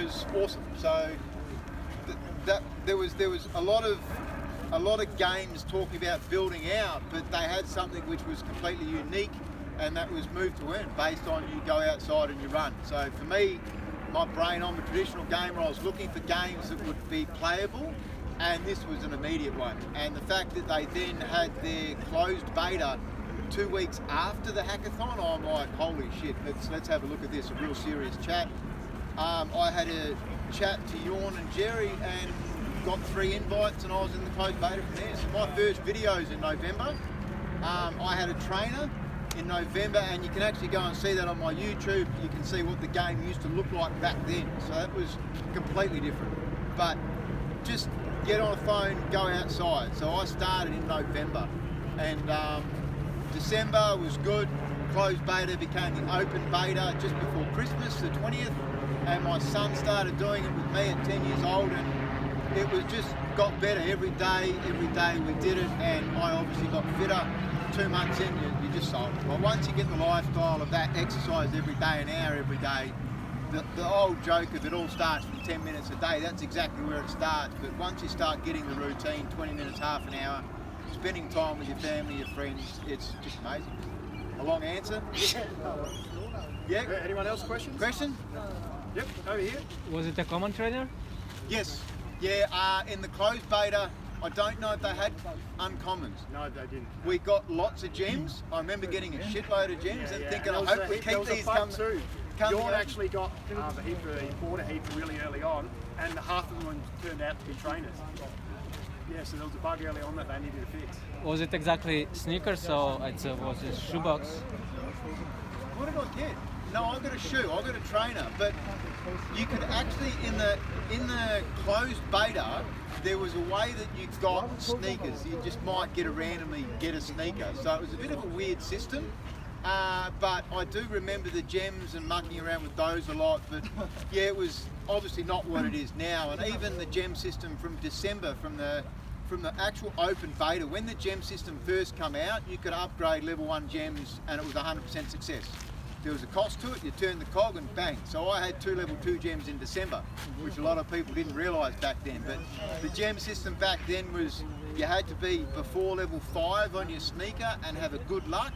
was awesome. So there was a lot of games talking about building out, but they had something which was completely unique, and that was move to earn, based on you go outside and you run. So for me, my brain, I'm a traditional gamer, I was looking for games that would be playable, and this was an immediate one. And the fact that they then had their closed beta 2 weeks after the hackathon, I'm like, holy shit, let's have a look at this, a real serious chat. I had a chat to Yorn and Jerry and got 3 invites, and I was in the closed beta from there. So my first videos in November. I had a trainer in November, and you can actually go and see that on my YouTube. You can see what the game used to look like back then. So that was completely different. But just get on a phone, go outside. So I started in November, and December was good. Closed beta became the open beta just before Christmas, the 20th, and my son started doing it with me at 10 years old, and it was just got better every day we did it, and I obviously got fitter. 2 months in, you just sold it. Well, once you get the lifestyle of that exercise every day, an hour every day, the old joke of it all starts from 10 minutes a day, that's exactly where it starts. But once you start getting the routine, 20 minutes, half an hour, spending time with your family, your friends, it's just amazing. A long answer? Yeah. Anyone else questions? Question? Yep, over here. Was it a common trainer? Yes. Yeah, in the closed beta, I don't know if they had uncommons. No, they didn't. We got lots of gems. I remember getting a shitload of gems and thinking, I hope we keep these coming. Yorn actually got a heap of, he bought a heap really early on, and half of them turned out to be trainers. Yeah, so there was a bug early on that they needed to fix. Was it exactly sneakers or was it shoebox? What did I get? No, I got a shoe. I got a trainer, but you could actually in the closed beta, there was a way that you got sneakers. You just might randomly get a sneaker. So it was a bit of a weird system. But I do remember the gems and mucking around with those a lot. But yeah, it was obviously not what it is now. And even the gem system from December, from the actual open beta, when the gem system first come out, you could upgrade level 1 gems and it was 100% success. There was a cost to it, you turned the cog and bang. So I had 2 level 2 gems in December, which a lot of people didn't realise back then. But the gem system back then was, you had to be before level 5 on your sneaker and have a good luck.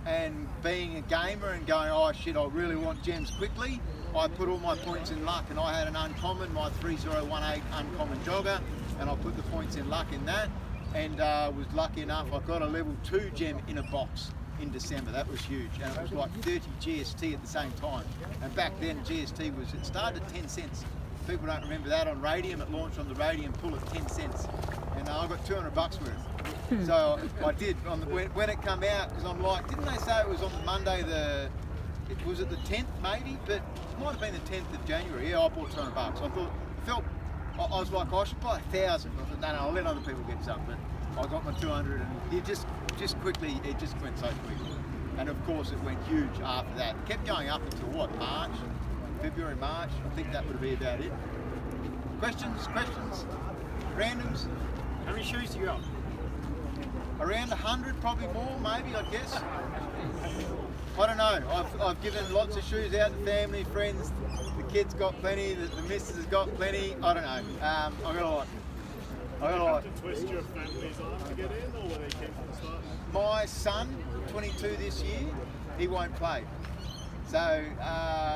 And being a gamer and going, oh shit, I really want gems quickly, I put all my points in luck, and I had an uncommon, my 3018 uncommon jogger, and I put the points in luck in that, and was lucky enough, I got a level 2 gem in a box in December. That was huge, and it was like 30 GST at the same time. And back then GST was, it started at 10 cents. People don't remember that. On Radium, it launched on the Radium pull at 10 cents, and I got 200 bucks worth. So I did when it came out, because I'm like, didn't they say it was on Monday was it the 10th maybe? But it might have been the 10th of January. Yeah, I bought 200 bucks. I was like, I should buy 1,000. I thought, no, I'll let other people get some. But I got my 200, and it just quickly, it just went so quick. And of course, it went huge after that. It kept going up until what, February, March. I think that would be about it. Questions? Randoms? How many shoes do you got? Around 100, probably more, maybe, I guess. I don't know. I've given lots of shoes out to family, friends. The kids got plenty. The missus has got plenty. I don't know. I got a lot. Did you have to twist your family's arm to get in, or were they came from the start? My son, 22 this year, he won't play. So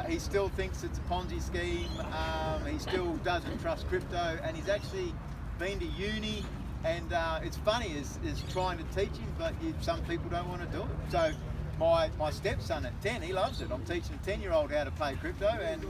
he still thinks it's a Ponzi scheme. He still doesn't trust crypto, and he's actually been to uni. And it's funny is trying to teach him, but some people don't want to do it. So my stepson at 10, he loves it. I'm teaching a 10-year-old how to play crypto and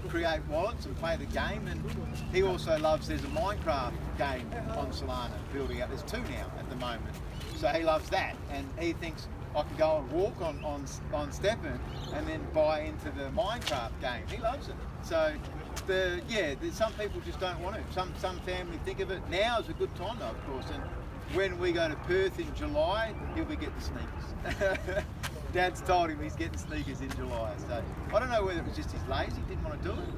create wallets and play the game. And he also loves, there's a Minecraft game on Solana building up. There's 2 now at the moment. So he loves that, and he thinks I can go and walk on Steppen and then buy into the Minecraft game. He loves it. So some people just don't want to. Some family think of it. Now is a good time though, of course. And when we go to Perth in July, he'll be getting sneakers. Dad's told him he's getting sneakers in July. So I don't know whether it was just he's lazy, didn't want to do it.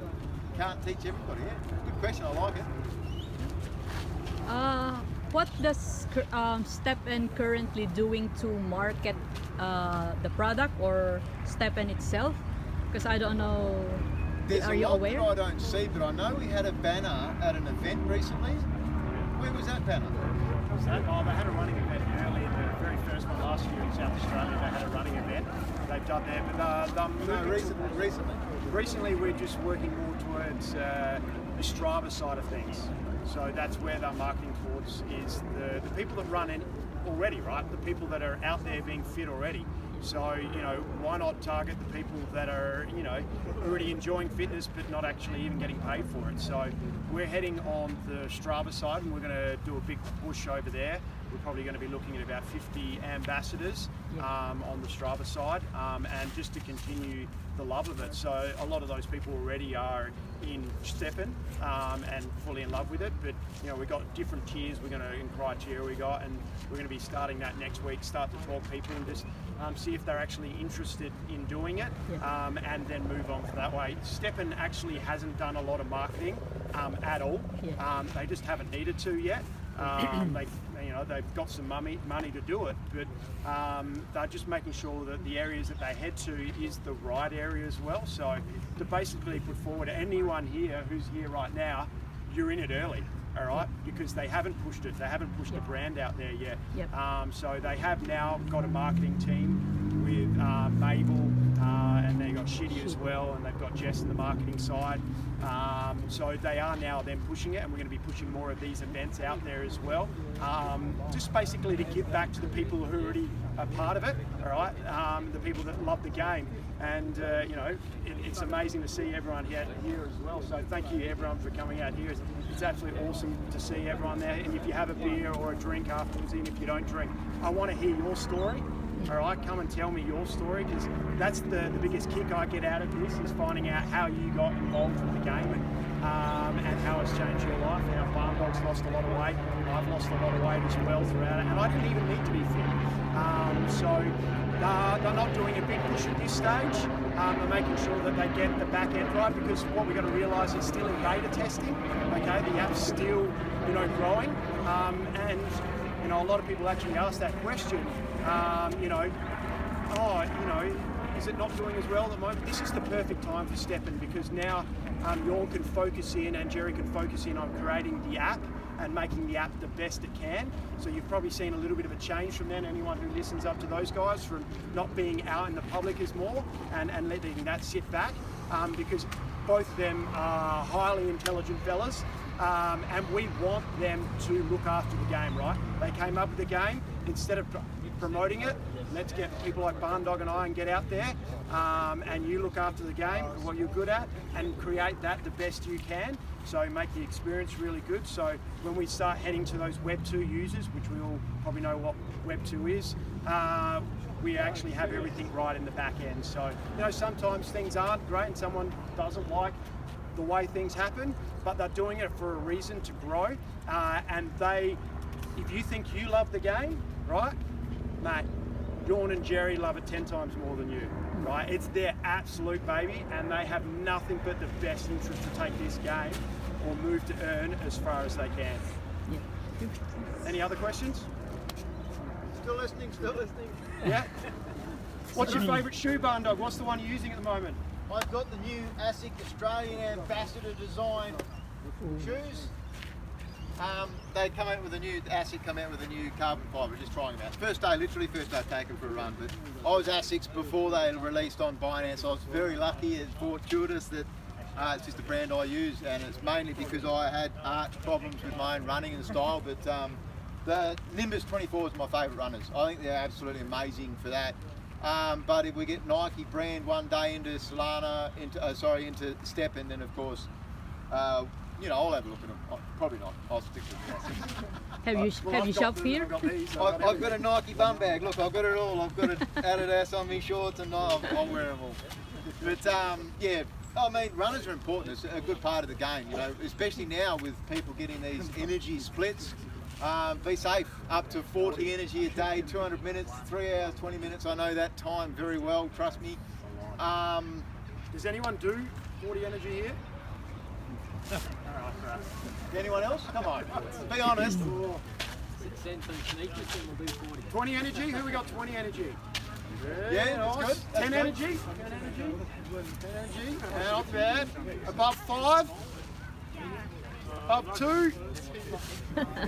Can't teach everybody. Yeah, good question. I like it. What does Steppen currently doing to market the product or Steppen itself? Because I don't know There's Are a you lot aware? that I don't see, but I know we had a banner at an event recently. Where was that banner? So, they had a running event early, the very first one last year in South Australia. They had a running event. They've done there, but No, recently. recently we're just working more towards the Strava side of things. So that's where they're marketing towards is the people that run in already, right? The people that are out there being fit already. So, you know, why not target the people that are, you know, already enjoying fitness but not actually even getting paid for it. So we're heading on the Strava side and we're going to do a big push over there. We're probably going to be looking at about 50 ambassadors on the Strava side and just to continue the love of it. So a lot of those people already are in Steppen and fully in love with it, but you know, we've got different tiers we're going to in criteria we got, and we're going to be starting that next week, start to talk people and just see if they're actually interested in doing it and then move on for that way. Steppen actually hasn't done a lot of marketing at all. They just haven't needed to yet. They've got some money to do it, but they're just making sure that the areas that they head to is the right area as well. So to basically put forward anyone here who's here right now, you're in it early, all right? Because they haven't pushed it. They haven't pushed the brand out there yet. So they have now got a marketing team with Mabel, and they've got Shitty as well, and they've got Jess in the marketing side. So they are now then pushing it, and we're going to be pushing more of these events out there as well. Just basically to give back to the people who are already a part of it, all right? The people that love the game. And, it's amazing to see everyone here as well. So thank you everyone for coming out here. It's absolutely awesome to see everyone there. And if you have a beer or a drink afterwards, even if you don't drink, I want to hear your story. All right, come and tell me your story, because that's the biggest kick I get out of this, is finding out how you got involved with the game and how it's changed your life. Now, Barn Dog's lost a lot of weight. I've lost a lot of weight as well throughout it, and I didn't even need to be fit. They're not doing a big push at this stage. They're making sure that they get the back end right, because what we've got to realise is still in beta testing. Okay, the app's still, growing, and a lot of people actually ask that question. Is it not doing as well at the moment? This is the perfect time for Steppen, because now Jorn can focus in and Jerry can focus in on creating the app and making the app the best it can. So you've probably seen a little bit of a change from then, anyone who listens up to those guys, from not being out in the public as more and letting that sit back, because both of them are highly intelligent fellas. And we want them to look after the game, right? They came up with the game. Instead of promoting it, let's get people like Barn Dog and I and get out there and you look after the game, what you're good at, and create that the best you can. So make the experience really good. So when we start heading to those Web 2 users, which we all probably know what Web 2 is, we actually have everything right in the back end. So, sometimes things aren't great and someone doesn't like the way things happen, but they're doing it for a reason, to grow. And if you think you love the game, right, mate, Jorn and Jerry love it 10 times more than you, right? It's their absolute baby, and they have nothing but the best interest to take this game or move to earn as far as they can. Any other questions? Still listening. Yeah? What's your favourite shoe, Barn Dog? What's the one you're using at the moment? I've got the new ASIC Australian Ambassador design shoes. ASIC come out with a new carbon fibre, just trying them out. First day taken for a run, but I was ASICs before they released on Binance. I was very lucky, it's fortuitous that it's just a brand I use, and it's mainly because I had arch problems with my own running and style, but the Nimbus 24 is my favourite runners. I think they're absolutely amazing for that. But if we get Nike brand one day into into Steppen, then of course, I'll have a look at them. Probably not. I'll stick with the Have you shopped here? I've got a Nike bum bag. Look, I've got it all. I've got an Adidas on me shorts, and I'll wear them all. But runners are important. It's a good part of the game, especially now with people getting these energy splits. Be safe. Up to 40 energy a day, 200 minutes, 3 hours, 20 minutes. I know that time very well. Trust me. Does anyone do 40 energy here? Anyone else? Come on, be honest. 20 energy? Who we got 20 energy? Yeah, that's good. That's 10 good. energy. 10 energy. 10 energy. And not bad. Above 5. Above 2.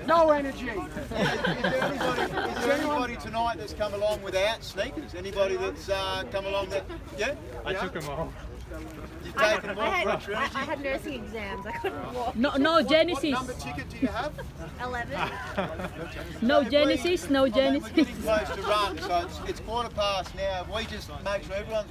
No energy. Is there anybody tonight that's come along without sneakers? Anybody that's come along that? Yeah. I took them all. You've taken them off for I Trinity. had nursing exams. I couldn't walk. No What Genesis. number ticket do you have? 11. No Genesis. No We're Genesis. getting close to run, so it's 1:15 now. We just make sure everyone's